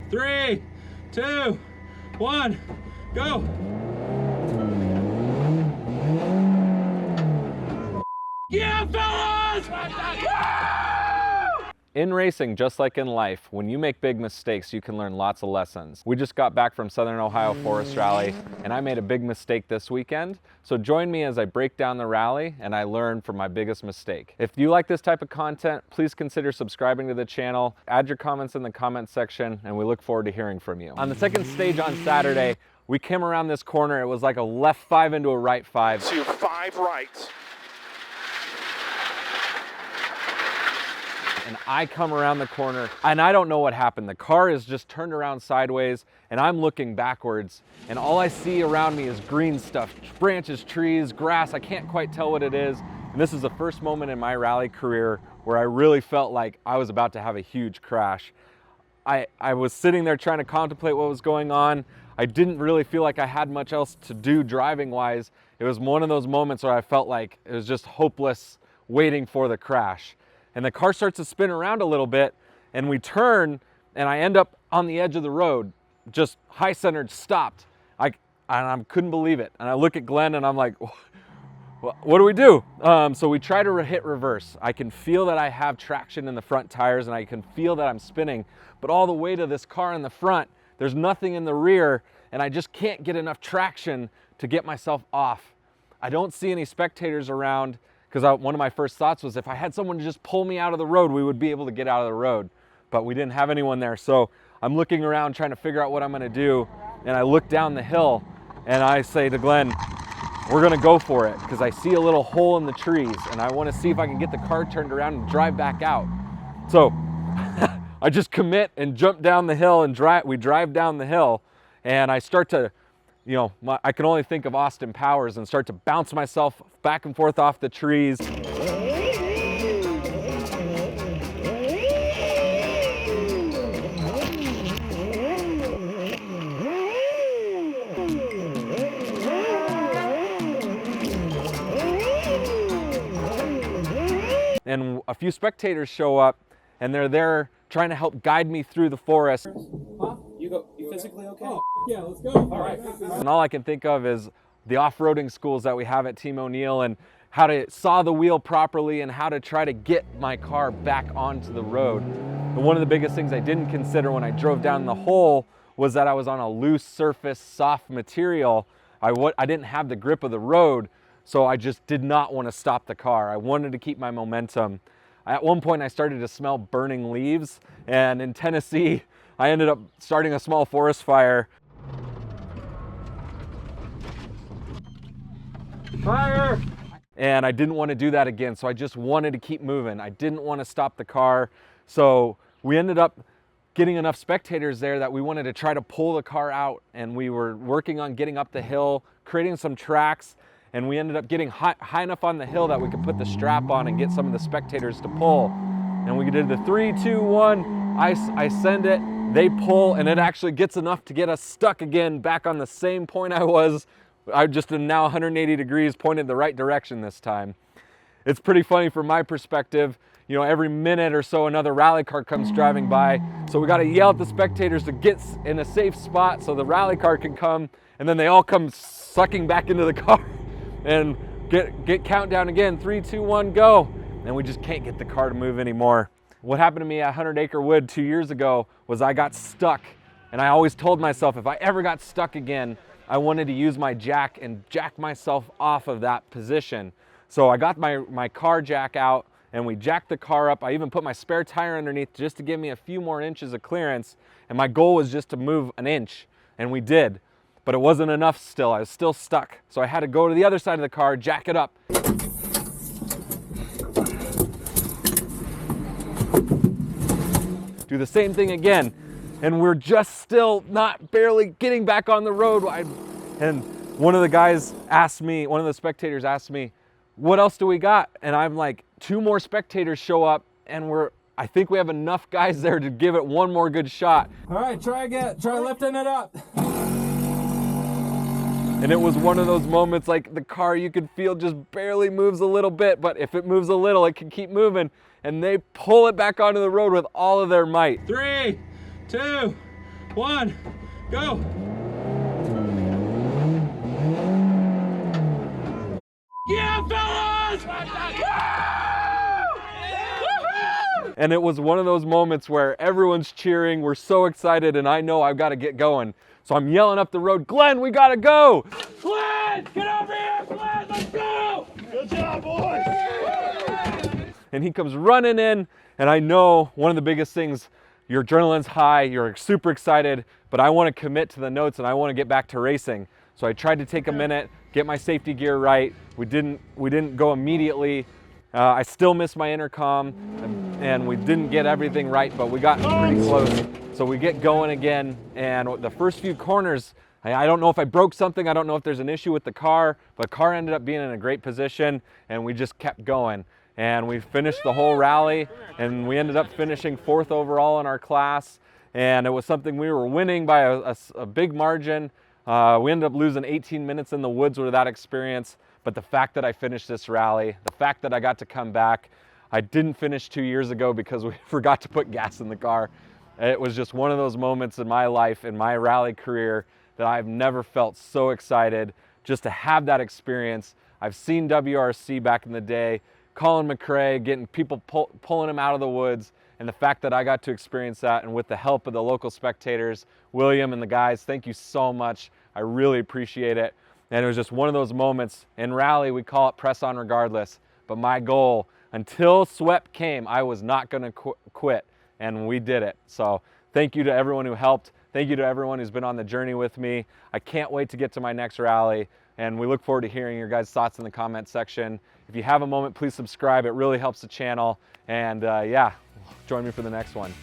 3, 2, 1, go. Yeah, fellas! In racing, just like in life, when you make big mistakes, you can learn lots of lessons. We just got back from Southern Ohio Forest Rally, and I made a big mistake this weekend. So join me as I break down the rally and I learn from my biggest mistake. If you like this type of content, please consider subscribing to the channel, add your comments in the comment section, and we look forward to hearing from you. On the second stage on Saturday, we came around this corner. It was like a left 5 into a right 5. To 5 right. And I come around the corner and I don't know what happened. The car is just turned around sideways and I'm looking backwards and all I see around me is green stuff, branches, trees, grass. I can't quite tell what it is. And this is the first moment in my rally career where I really felt like I was about to have a huge crash. I was sitting there trying to contemplate what was going on. I didn't really feel like I had much else to do driving wise. It was one of those moments where I felt like it was just hopeless waiting for the crash. And the car starts to spin around a little bit and we turn and I end up on the edge of the road, just high centered, stopped. I couldn't believe it. And I look at Glenn and I'm like, what do we do? So we try to hit reverse. I can feel that I have traction in the front tires and I can feel that I'm spinning, but all the weight of this car in the front, there's nothing in the rear and I just can't get enough traction to get myself off. I don't see any spectators around, because one of my first thoughts was if I had someone to just pull me out of the road, we would be able to get out of the road. But we didn't have anyone there. So I'm looking around trying to figure out what I'm gonna do. And I look down the hill and I say to Glenn, we're gonna go for it, because I see a little hole in the trees and I wanna see if I can get the car turned around and drive back out. So I just commit and jump down the hill and we drive down the hill and I start to, I can only think of Austin Powers and start to bounce myself back and forth off the trees. And a few spectators show up and they're there trying to help guide me through the forest. Huh? You physically okay? Oh, yeah, let's go. All right. And all I can think of is the off-roading schools that we have at Team O'Neill and how to saw the wheel properly and how to try to get my car back onto the road. And one of the biggest things I didn't consider when I drove down the hole was that I was on a loose surface, soft material. I didn't have the grip of the road, so I just did not want to stop the car. I wanted to keep my momentum. At one point I started to smell burning leaves, and in Tennessee, I ended up starting a small forest fire. Fire! And I didn't want to do that again, so I just wanted to keep moving. I didn't want to stop the car. So we ended up getting enough spectators there that we wanted to try to pull the car out, and we were working on getting up the hill, creating some tracks, and we ended up getting high enough on the hill that we could put the strap on and get some of the spectators to pull. And we did the 3, 2, 1, I send it, they pull, and it actually gets enough to get us stuck again back on the same point I was. I just am now 180 degrees, pointed the right direction this time. It's pretty funny from my perspective. Every minute or so another rally car comes driving by. So we got to yell at the spectators to get in a safe spot so the rally car can come, and then they all come sucking back into the car and get countdown again, 3, 2, 1, go. And we just can't get the car to move anymore. What happened to me at 100 Acre Wood 2 years ago was I got stuck, and I always told myself if I ever got stuck again, I wanted to use my jack and jack myself off of that position. So I got my car jack out and we jacked the car up. I even put my spare tire underneath just to give me a few more inches of clearance, and my goal was just to move an inch, and we did. But it wasn't enough still, I was still stuck. So I had to go to the other side of the car, jack it up. Do the same thing again, and we're just still not barely getting back on the road. And one of the spectators asked me, what else do we got? And I'm like, 2 more spectators show up, and I think we have enough guys there to give it one more good shot. All right, try lifting it up. And it was one of those moments like the car you could feel just barely moves a little bit, but if it moves a little, it can keep moving. And they pull it back onto the road with all of their might. 3, 2, 1, go. Yeah, fellas! And it was one of those moments where everyone's cheering, we're so excited, and I know I've got to get going. So I'm yelling up the road, Glenn, we gotta go! Glenn, get over here, Glenn, let's go! Good job, boys! And he comes running in, and I know one of the biggest things, your adrenaline's high, you're super excited, but I want to commit to the notes and I want to get back to racing. So I tried to take a minute, get my safety gear right. We didn't go immediately. I still missed my intercom, and we didn't get everything right, but we got pretty close. So we get going again, and the first few corners, I don't know if I broke something, I don't know if there's an issue with the car, but the car ended up being in a great position, and we just kept going. And we finished the whole rally, and we ended up finishing 4th overall in our class, and it was something we were winning by a big margin. We ended up losing 18 minutes in the woods with that experience, but the fact that I finished this rally, the fact that I got to come back, I didn't finish 2 years ago because we forgot to put gas in the car. It was just one of those moments in my life, in my rally career, that I've never felt so excited just to have that experience. I've seen WRC back in the day, Colin McRae, getting people pulling him out of the woods, and the fact that I got to experience that, and with the help of the local spectators, William and the guys, thank you so much. I really appreciate it. And it was just one of those moments. In rally, we call it press on regardless, but my goal, until swept came, I was not gonna quit, and we did it. So thank you to everyone who helped. Thank you to everyone who's been on the journey with me. I can't wait to get to my next rally, and we look forward to hearing your guys' thoughts in the comment section. If you have a moment, please subscribe. It really helps the channel. And yeah, join me for the next one.